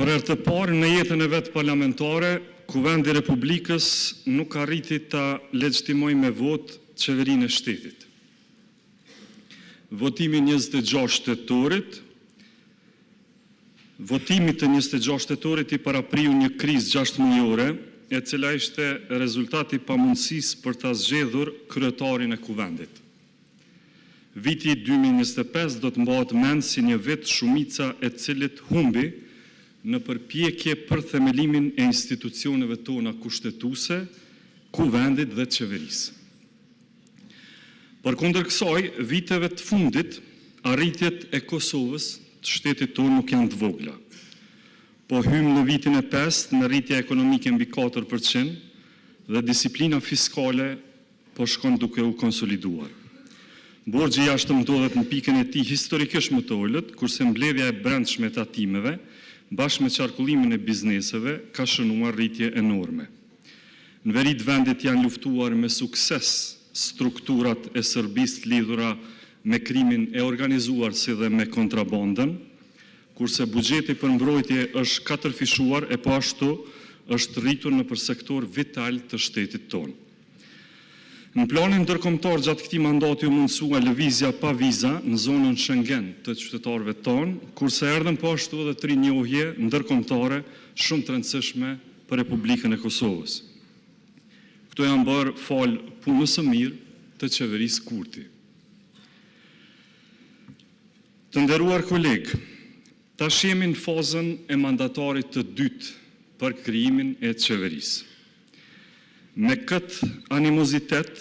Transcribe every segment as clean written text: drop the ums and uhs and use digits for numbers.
Për herë të parë në jetën e vetë parlamentare, Kuvendi i Republikës nuk arriti ta legjitimojë me votë qeverinë e shtetit. Votimi të 26 shtetorit i parapriu një krizë 6 mujore, e cila ishte rezultati i pamundësisë për ta zgjedhur kryetarin e Kuvendit. Viti 2025 do të mbahet mend si një vit shumica e cilit humbi në përpjekje për themelimin e institucioneve tona kushtetuese, Kuvendit dhe qeverisë. Përkundër kësaj, viteve të fundit, arritjet e Kosovës të shtetit tonë nuk janë të vogla. Po hymë në vitin e 5 në rritje ekonomike mbi 4% dhe disiplina fiskale po shkon duke u konsoliduar. Borxhi jashtëm ndodhet në pikën e tij historikisht më të ulët, kurse mbledhja e brendshme e tatimeve, bashkë me qarkullimin e bizneseve, ka shënuar rritje enorme. Në veri të vendit janë luftuar me sukses strukturat e Serbisë lidhura me krimin e organizuar si dhe me kontrabandën, kurse buxheti për mbrojtje është katërfishuar e po ashtu është rritur në për sektor vital të shtetit tonë. Në planin ndërkombëtar gjatë këtij mandati u mundsua lëvizja pa viza në zonën Schengen të qytetarëve tonë, kurse erdhën po ashtu edhe 3 njohje ndërkombëtare shumë të rëndësishme për Republikën e Kosovës. Këto janë bërë fal punës së mirë të qeverisë Kurti. Të nderuar kolegë, tash jemi në fazën e mandatarit të dytë për krijimin e qeverisë. Me këtë animozitet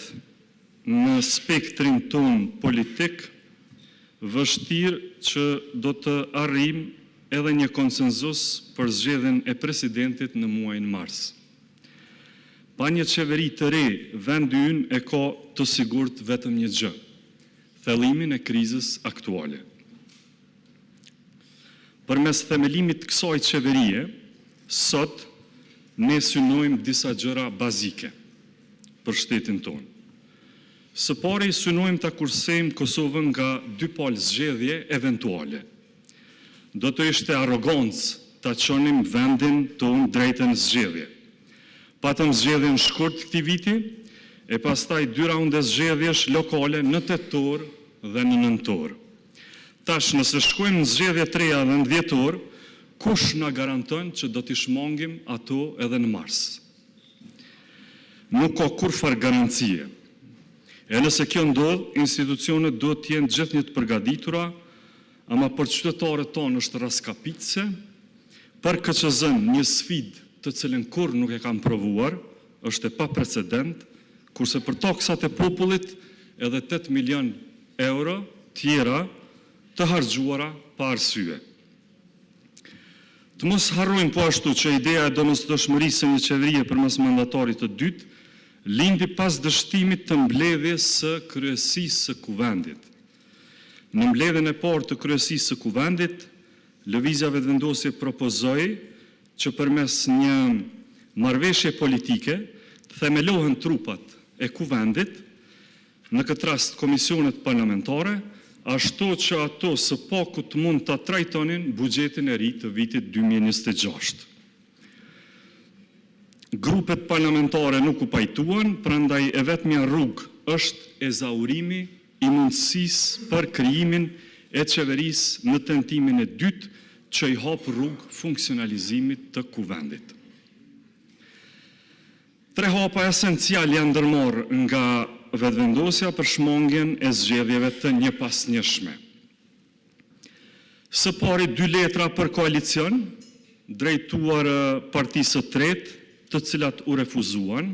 në spektrin ton politik, vështirë që do të arrijmë edhe një konsenzus për zgjedhjen e presidentit në muajin mars. Pa një qeveri të re, vendi ynë e ka të sigurt vetëm një gjë: thellimin e krizës aktuale. Përmes themelimit të kësaj qeverie, sot ne synojmë disa gjëra bazike për shtetin tonë. Së pari synojmë ta kursejmë Kosovën nga 2 palë zgjedhje eventuale. Do të ishte arrogancë ta çonim vendin tonë drejtën zgjedhje. Patëm zgjedhjen shkurt këtij viti e pastaj 2 raunde zgjedhjesh lokale në tetor dhe në nëntor. Tash nëse shkojmë në zgjedhje të reja dhe në dhjetor, kush na garanton që do t'i shmangim ato edhe në mars? Nuk ka kurrfar garancie. E nëse kjo ndodh, institucionet duhet të jenë gjithnjë të përgatitura, ama për qytetarët tonë është raskapitse, për KQZ-n një sfidë të cilën kurrë nuk e kanë provuar, është e paprecedent, kurse për taksat e popullit edhe 8 milion euro tjera të harxhuara pa arsye. Të mos harrojmë po ashtu që ideja e domosdoshmërisë së një qeverie përmes mandatarit të dytë lindi pas dështimit të mbledhjes së kryesisë së Kuvendit. Në mbledhjen e parë të kryesisë së Kuvendit, lëvizja vetëvendosje propozoi që përmes një marrëveshje politike të themelohen trupat e Kuvendit, në këtë rast komisionet parlamentare, ashtu që ato së paku të mund të trajtonin buxhetin e ri të vitit 2026. Grupet parlamentare nuk u pajtuan, prandaj e vetmja rrugë është ezaurimi i mundësisë për krijimin e qeverisë në tentimin e dytë që i hap rrugë funksionalizimit të Kuvendit. 3 hapa esencial janë ndërmarrë nga vetëvendosja për shmangjen e zgjedhjeve të njëpasnjëshme. Së pari 2 letra për koalicion, drejtuar partisë së tretë, të cilat u refuzuan.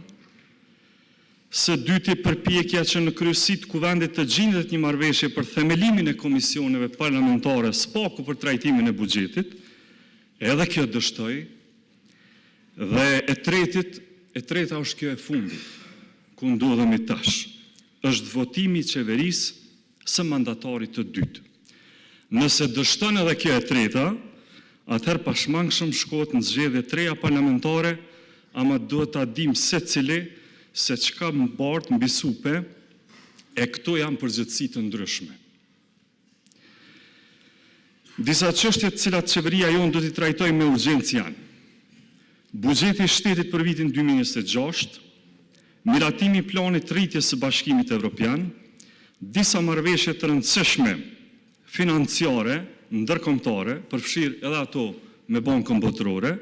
Së dyti përpjekja që në kryesi të Kuvendit të gjendet një marrëveshje për themelimin e komisioneve parlamentare spaku për trajtimin e buxhetit, edhe kjo dështoi. Dhe e treta është kjo e fundit, ku ndodhemi tash, është votimi i qeverisë së mandatarit të dytë. Nëse dështon edhe kjo e treta, atëherë pashmangshëm shkohet në zgjedhje të reja parlamentare, ama duhet ta dim secili se çka mbart mbi supe, e këto janë përgjithësi të ndryshme. Disa çështje të cilat qeveria jonë do t'i trajtojë me urgjencë janë: buxheti i shtetit për vitin 2026, miratimi i planit të rritjes së Bashkimit Evropian, disa marrëveshje të rëndësishme financiare ndërkombëtare, përfshirë edhe ato me Bankën Botërore,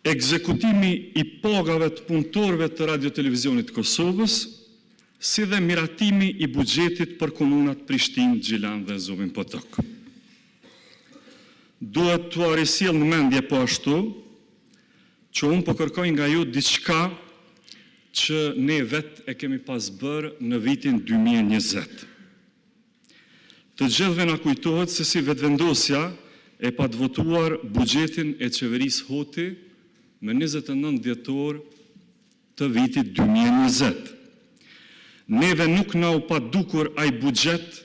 ekzekutimi i pagave të punëtorëve të Radio-Televizionit të Kosovës, si dhe miratimi i buxhetit për komunat Prishtinë, Gjilan dhe Zovin Potok. Duhet t'u risjell në mendje po ashtu që unë po kërkoj nga ju diçka që ne vetë e kemi pas bërë në vitin 2020. Të gjithëve na kujtohet se si vetëvendosja e pa të votuar buxhetin e qeverisë Hoti me 29 dhjetor të vitit 2020. Neve nuk na u pa dukur ai buxhet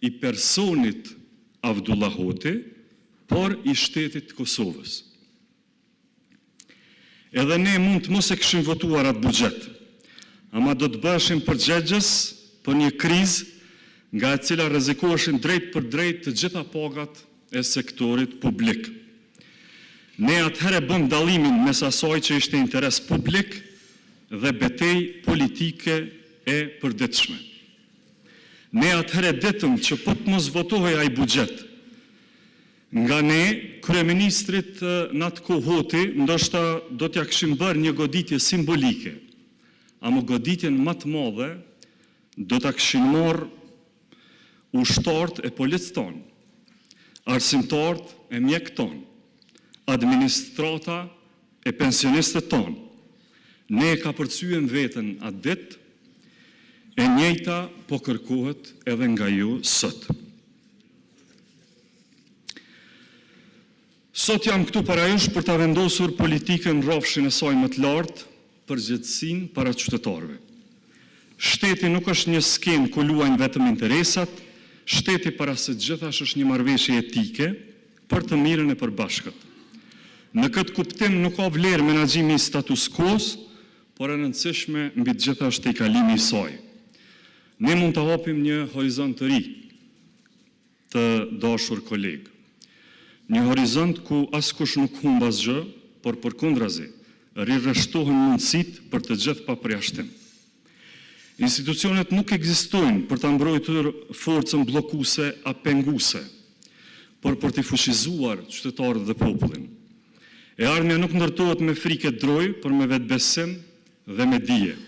i personit Avdullah Hoti, por i shtetit Kosovës. Edhe ne mund të mos e kishim votuar atë buxhet, ama do të bëshim përgjegjës për një krizë nga e cila rrezikoheshin drejt për drejt të gjitha pagat e sektorit publik. Ne atëherë bëm dallimin mes asaj që ishte interes publik dhe betejë politike e përditshme. Ne atëherë ditëm që po të mos votohej ai buxhet, nga ne, kryeministrit në atë kohë Hoti, ndoshta do t'ja kishim bërë një goditje simbolike, ama goditjen më të madhe do t'a kishim marrë ushtarët e policë tonë, arsimtarët e mjekë tonë, administrata e pensionistët tonë. Ne e ka përcyen veten atë ditë, e njëjta po kërkohet edhe nga ju sot. Sot jam këtu para jush për ta vendosur politikën rrafshin e saj më të lartë, përgjegjësinë para qytetarëve. Shteti nuk është një skenë ku luajnë vetëm interesat, shteti para së gjithash është një marrëveshje etike për të mirën e përbashkët. Në këtë kuptim nuk ka vlerë menaxhimi i status quo-s, por e rëndësishme mbi të gjitha është tejkalimi i saj. Ne mund të hapim një horizont të ri, të dashur kolegë. Një horizont ku askush nuk humb asgjë, por përkundrazi, rirreshtohen mundësitë për të gjithë pa përjashtim. Institucionet nuk ekzistojnë për ta mbrojtur forcën bllokuese a penguese, por për të fuqizuar qytetarët dhe popullin. E ardhmja nuk ndërtohet me frikë droj, por me vetbesim dhe me dije.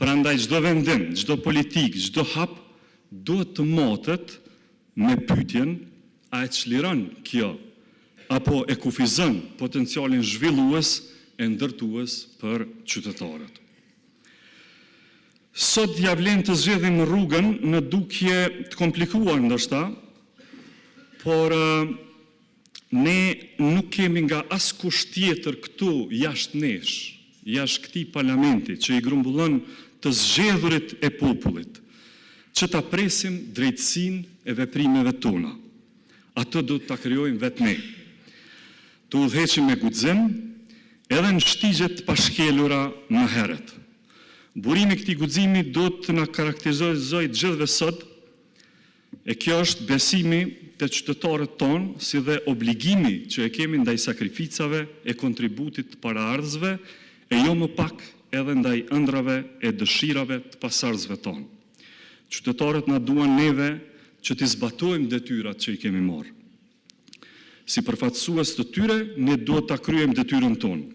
Prandaj çdo vendim, çdo politik, çdo hap duhet të matet me pyetjen: a e çliron kjo, apo e kufizon potencialin zhvillues e ndërtues për qytetarët. Sot ja vlen të zgjedhim rrugën në dukje të komplikuar ndoshta, por ne nuk kemi nga askush tjetër këtu jashtë nesh, jashtë këtij parlamenti që i grumbullon të zgjedhurit e popullit, që ta presim drejtësinë e veprimeve tona. Ato do të krijojmë vetë ne. Të udhëheqim me guxim edhe në shtigjet të pashkelura më herët. Burimi i këtij guximi do të na karakterizojë gjithëve sot, e kjo është besimi te qytetarët tonë, si dhe obligimi që e kemi ndaj sakrificave e kontributit të paraardhësve, e jo më pak edhe ndaj ëndrave e dëshirave të pasardhësve tonë. Qytetarët na duan neve që t'i zbatojmë detyrat që i kemi marrë. Si përfaqësues të tyre, ne duhet ta kryejmë detyrën tonë,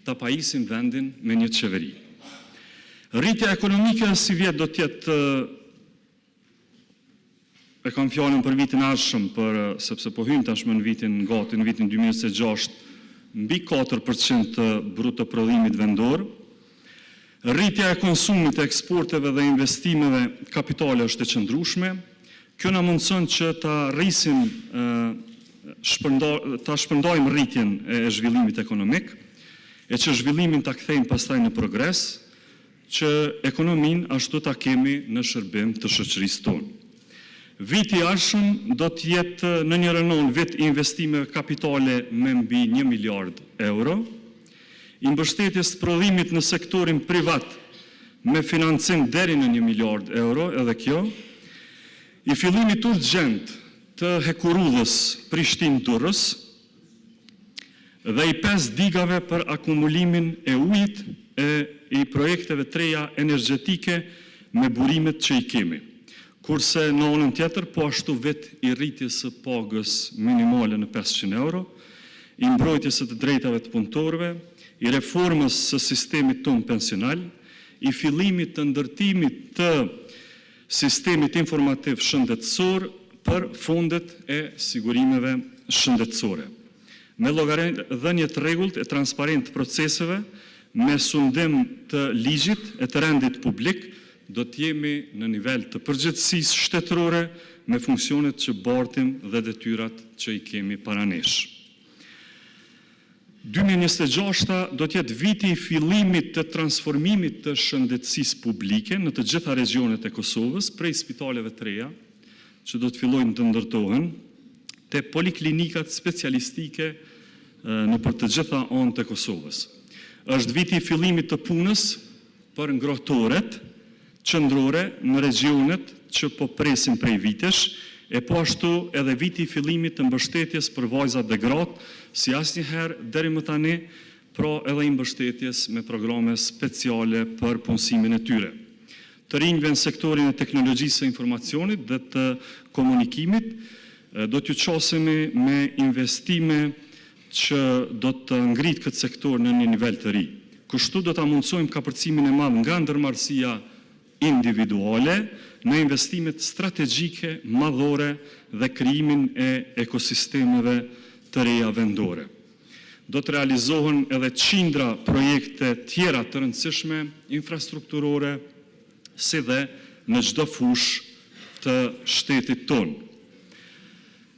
ta pajisim vendin me një qeveri. Rritja ekonomike si vjet do t'jetë, e kam fjalën për vitin ardhshëm, sepse po hym tashmë në vitin 2026, mbi 4% të bruto prodhimit vendor. Rritja e konsumit, e eksporteve dhe investimeve kapitale është e qëndrueshme. Kjo na mundson që ta rrisim, ta shpërndajmë rritjen e zhvillimit ekonomik, e që zhvillimin ta kthejmë pastaj në progres, që ekonominë ashtu ta kemi në shërbim të shoqërisë tonë. Viti i ardhshëm do të jetë në një renon vit i investimeve kapitale me mbi 1 miliard euro, i mbështetjes të prodhimit në sektorin privat me financim deri në 1 miliard euro, edhe kjo, i fillimit urgjent të Hekurudhës Prishtinë-Durrës dhe i 5 digave për akumulimin e ujit e i projekteve treja energjetike me burimet që i kemi. Kurse në anën tjetër, po ashtu vetë i rritjes së pagës minimale në 500 euro, i mbrojtjes së të drejtave të punëtorëve, i reformës së sistemit tonë pensional, i fillimit të ndërtimit të sistemit informativ shëndetësor për fondet e sigurimeve shëndetësore. Me llogaridhënie të rregullt e transparent të proceseve, me sundim të ligjit e të rendit publik, do të jemi në nivel të përgjithësisë shtetërore me funksionet që bartim dhe detyrat që i kemi para nesh. 2026 do të jetë viti i fillimit të transformimit të shëndetësisë publike në të gjitha regionet e Kosovës, prej spitaleve të reja, që do të fillojnë të ndërtohen, te poliklinikat specialistike në për të gjitha anët e Kosovës. Është viti i fillimit të punës për ngrohtoret qendrore në regionet që po presin prej vitesh, e po ashtu edhe viti i fillimit të mbështetjes për vajzat dhe gratë, si asnjëherë deri më tani, pra edhe i mbështetjes me programe speciale për punësimin e tyre. Të rinjve në sektorin e teknologjisë së informacionit dhe të komunikimit, do t'ju qasemi me investime që do të ngritë këtë sektor në një nivel të ri. Kështu do të mundsojmë kapërcimin e madh nga ndërmarrësia individuale në investimet strategjike, madhore dhe krijimin e ekosistemeve të reja vendore. Do të realizohen edhe qindra projekte tjera të rëndësishme, infrastrukturore, si dhe në çdo fushë të shtetit tonë.